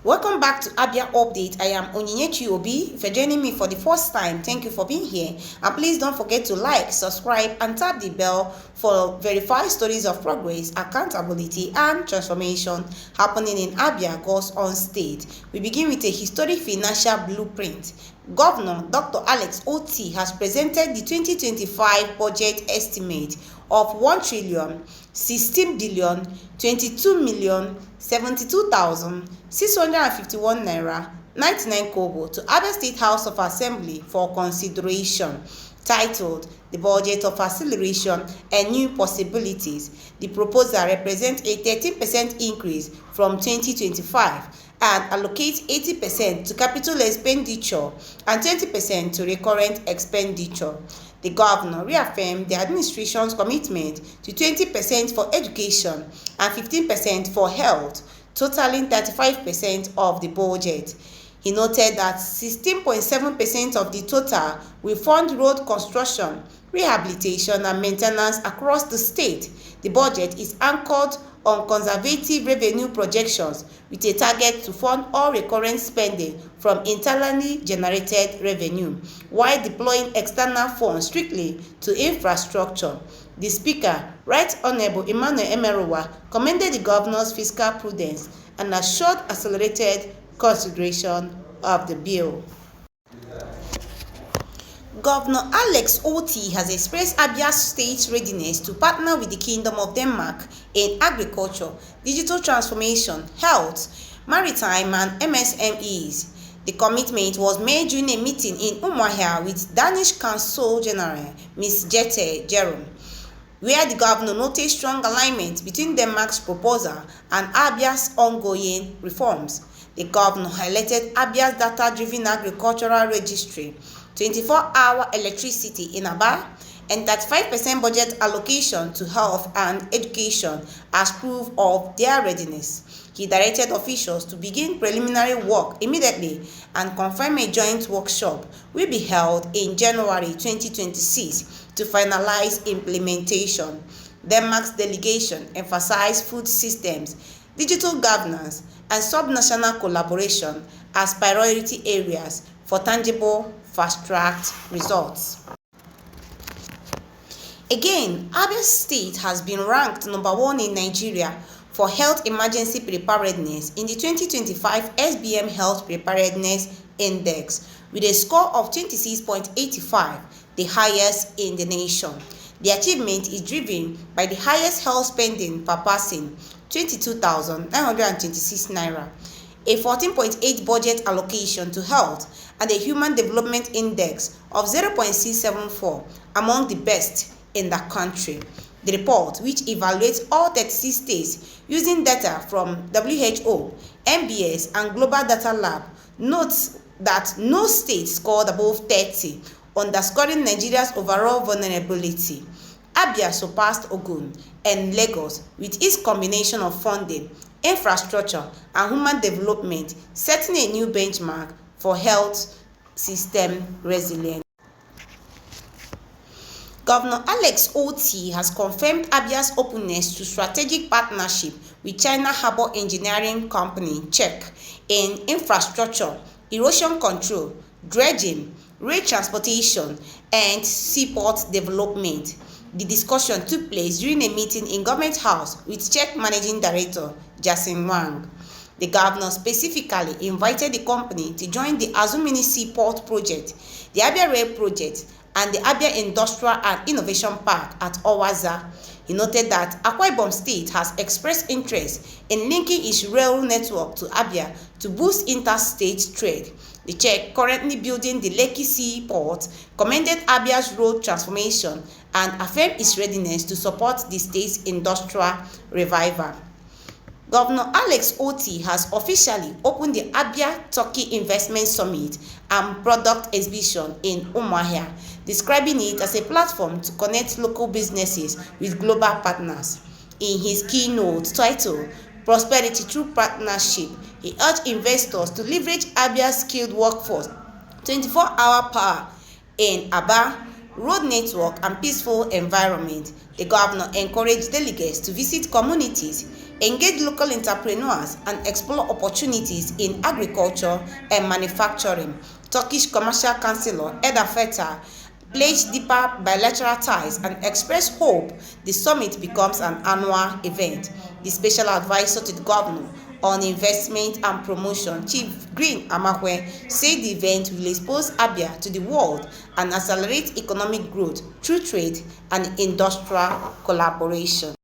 Welcome back to Abia Update. I am Onyinyechi. If you're joining me for the first time, thank you for being here. And please don't forget to like, subscribe, and tap the bell for verified stories of progress, accountability, and transformation happening in Abia, God's own state. We begin with a historic financial blueprint. Governor Dr. Alex Otti has presented the 2025 budget estimate of 1,016,022,072,651 naira 99 kobo to Abia State House of Assembly for consideration. Titled The Budget of Acceleration and New Possibilities, the proposal represents a 13% increase from 2025 and allocates 80% to capital expenditure and 20% to recurrent expenditure. The governor reaffirmed the administration's commitment to 20% for education and 15% for health, totaling 35% of the budget. He noted that 16.7% of the total will fund road construction, rehabilitation, and maintenance across the state. The budget is anchored on conservative revenue projections with a target to fund all recurrent spending from internally generated revenue, while deploying external funds strictly to infrastructure. The Speaker, Right Honourable Emmanuel Emeruwa, commended the governor's fiscal prudence and assured accelerated consideration of the bill. Governor Alex Otti has expressed Abia State's readiness to partner with the Kingdom of Denmark in agriculture, digital transformation, health, maritime, and MSMEs. The commitment was made during a meeting in Umuahia with Danish Consul General Ms. Jette Jerome, where the governor noted strong alignment between Denmark's proposal and Abia's ongoing reforms. The governor highlighted Abia's data-driven agricultural registry, 24-hour electricity in Aba, and 35% budget allocation to health and education as proof of their readiness. He directed officials to begin preliminary work immediately and confirmed a joint workshop will be held in January 2026 to finalize implementation. Denmark's delegation emphasized food systems, digital governance, and subnational collaboration as priority areas for tangible, fast-tracked results. Again, Abia State has been ranked number 1 in Nigeria for health emergency preparedness in the 2025 SBM Health Preparedness Index with a score of 26.85, the highest in the nation. The achievement is driven by the highest health spending per person, 22,926 naira, a 14.8 budget allocation to health, and a Human Development Index of 0.674, among the best in the country. The report, which evaluates all 36 states using data from WHO, MBS, and Global Data Lab, notes that no state scored above 30, underscoring Nigeria's overall vulnerability. Abia surpassed Ogun and Lagos with its combination of funding, infrastructure, and human development, setting a new benchmark for health system resilience. Governor Alex Otti has confirmed Abia's openness to strategic partnership with China Harbour Engineering Company (CHEC) in infrastructure, erosion control, dredging, rail transportation, and seaport development. The discussion took place during a meeting in Government House with CHEC Managing Director Jasin Wang. The governor specifically invited the company to join the Azumini Seaport Project, the Abia Rail Project, and the Abia Industrial and Innovation Park at Owaza. He noted that Akwa Ibom State has expressed interest in linking its rail network to Abia to boost interstate trade. The CHEC, currently building the Lekki Seaport, commended Abia's road transformation and affirmed its readiness to support the state's industrial revival. Governor Alex Otti has officially opened the Abia-Turkey Investment Summit and Product Exhibition in Umuahia, describing it as a platform to connect local businesses with global partners. In his keynote titled Prosperity Through Partnership, he urged investors to leverage Abia's skilled workforce, 24-hour power in Aba, road network, and peaceful environment. The governor encouraged delegates to visit communities engage local entrepreneurs, and explore opportunities in agriculture and manufacturing. Turkish Commercial Councillor Eda Feta pledged deeper bilateral ties and expressed hope the summit becomes an annual event. The special advisor to the governor on investment and promotion, Chief Green Amahwe, said the event will expose Abia to the world and accelerate economic growth through trade and industrial collaboration.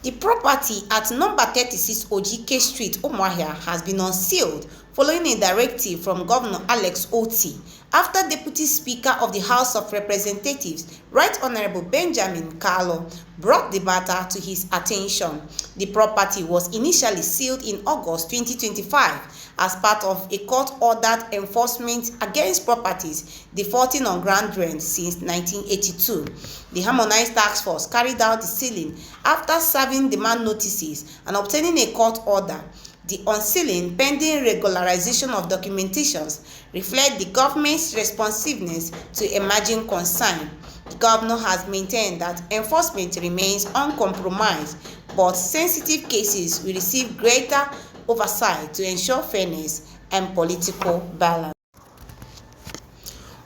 The property at number 36 Ojukwu Street, Umuahia, has been unsealed following a directive from Governor Alex Otti after Deputy Speaker of the House of Representatives, Right Honorable Benjamin Carlo, brought the matter to his attention. The property was initially sealed in August 2025 as part of a court-ordered enforcement against properties defaulting on ground rent since 1982. The Harmonized Task Force carried out the sealing after serving demand notices and obtaining a court order. The unsealing, pending regularization of documentations, reflect the government's responsiveness to emerging concern. The governor has maintained that enforcement remains uncompromised, but sensitive cases will receive greater oversight to ensure fairness and political balance.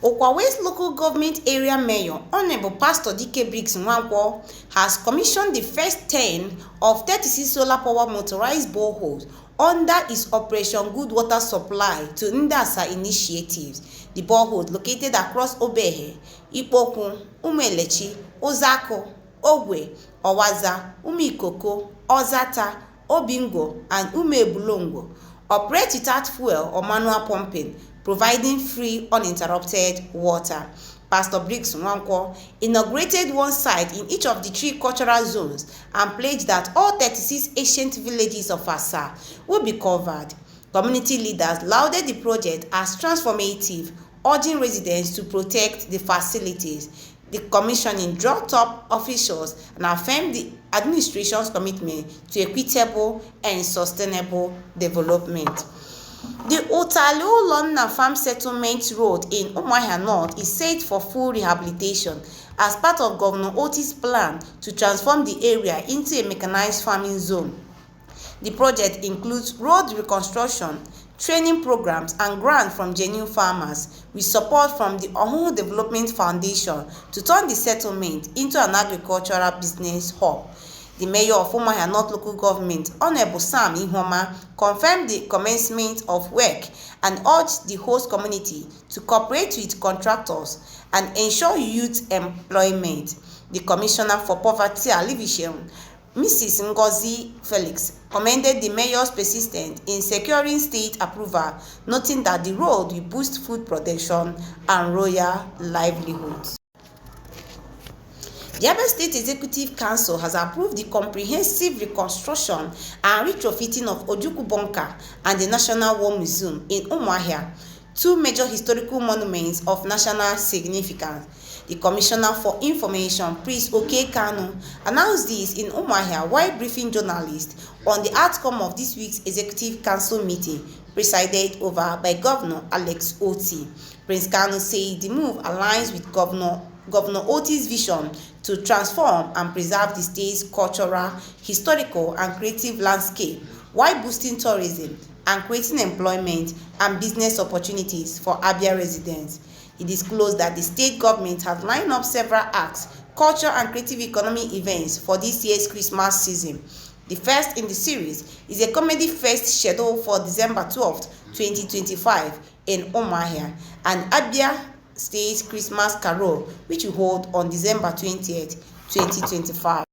Okwa West Local Government Area Mayor, Honorable Pastor Dike Briggs Nwankwo, has commissioned the first 10 of 36 solar power motorized boreholes under its Operation Good Water Supply to Ndasa initiatives. The boreholes located across Obehe, Ipokwu, Umelechi, Ozako, Ogwe, Owaza, Umikoko, Ozata, Obingo, and Umebulongo operate without fuel or manual pumping, providing free, uninterrupted water. Pastor Briggs Nwankwo inaugurated one site in each of the 3 cultural zones and pledged that all 36 ancient villages of Asa will be covered. Community leaders lauded the project as transformative, urging residents to protect the facilities. The commissioning drew top officials and affirmed the administration's commitment to equitable and sustainable development. The Otalio-Lonna Farm Settlement Road in Umuahia North is set for full rehabilitation as part of Governor Otti's plan to transform the area into a mechanized farming zone. The project includes road reconstruction, training programs, and grants from genuine farmers, with support from the Ojukwu Development Foundation to turn the settlement into an agricultural business hub. The mayor of Umuahia North Local Government, Honorable Sam Ihoma, confirmed the commencement of work and urged the host community to cooperate with contractors and ensure youth employment. The Commissioner for Poverty Alleviation, Mrs. Ngozi Felix, commended the mayor's persistence in securing state approval, noting that the road will boost food production and rural livelihoods. The Abia State Executive Council has approved the comprehensive reconstruction and retrofitting of Ojukwu Bunker and the National War Museum in Umuahia, 2 major historical monuments of national significance. The Commissioner for Information, Prince Oke Kanu, announced this in Umuahia while briefing journalists on the outcome of this week's Executive Council meeting, presided over by Governor Alex Otti. Prince Kanu said the move aligns with Governor Otti's vision to transform and preserve the state's cultural, historical, and creative landscape while boosting tourism and creating employment and business opportunities for Abia residents. He disclosed that the state government has lined up several arts, culture, and creative economy events for this year's Christmas season. The first in the series is a comedy fest scheduled for December 12, 2025 in Umuahia, and Abia State Christmas Carol, which will hold on December 20th, 2025.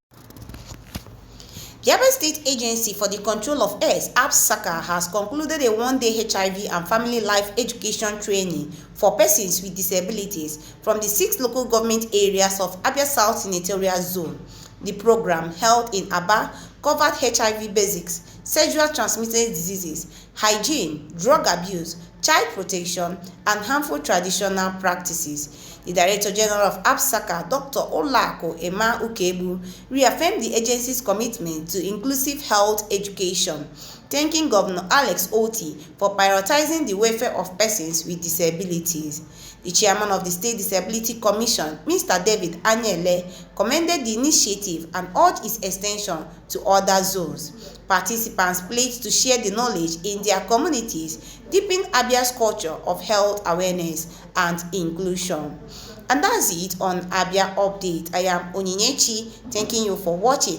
The Abia State Agency for the Control of AIDS, ABSACA, has concluded a 1-day HIV and family life education training for persons with disabilities from the 6 local government areas of Abia South Senatorial Zone. The program, held in Aba, covered HIV basics, sexual transmitted diseases, hygiene, drug abuse, child protection, and harmful traditional practices. The Director General of ABSACA, Dr. Olako Emma Ukebu, reaffirmed the agency's commitment to inclusive health education, thanking Governor Alex Otti for prioritizing the welfare of persons with disabilities. The chairman of the State Disability Commission, Mr. David Anyele, commended the initiative and urged its extension to other zones. Participants pledged to share the knowledge in their communities, deepen Abia's culture of health awareness and inclusion. And that's it on Abia Update. I am Onyinyechi, thanking you for watching.